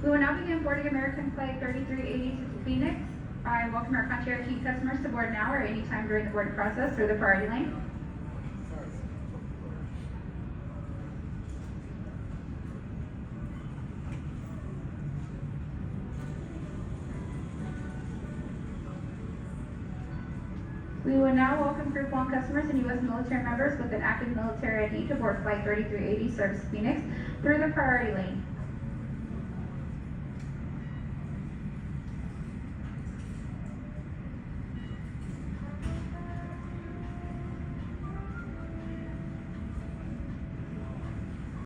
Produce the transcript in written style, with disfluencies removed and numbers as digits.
We will now begin boarding American Flight 3380 to Phoenix. I welcome our concierge key customers to board now or any time during the boarding process through the priority lane. We will now welcome Group 1 customers and U.S. military members with an active military ID to board Flight 3380 service Phoenix through the priority lane.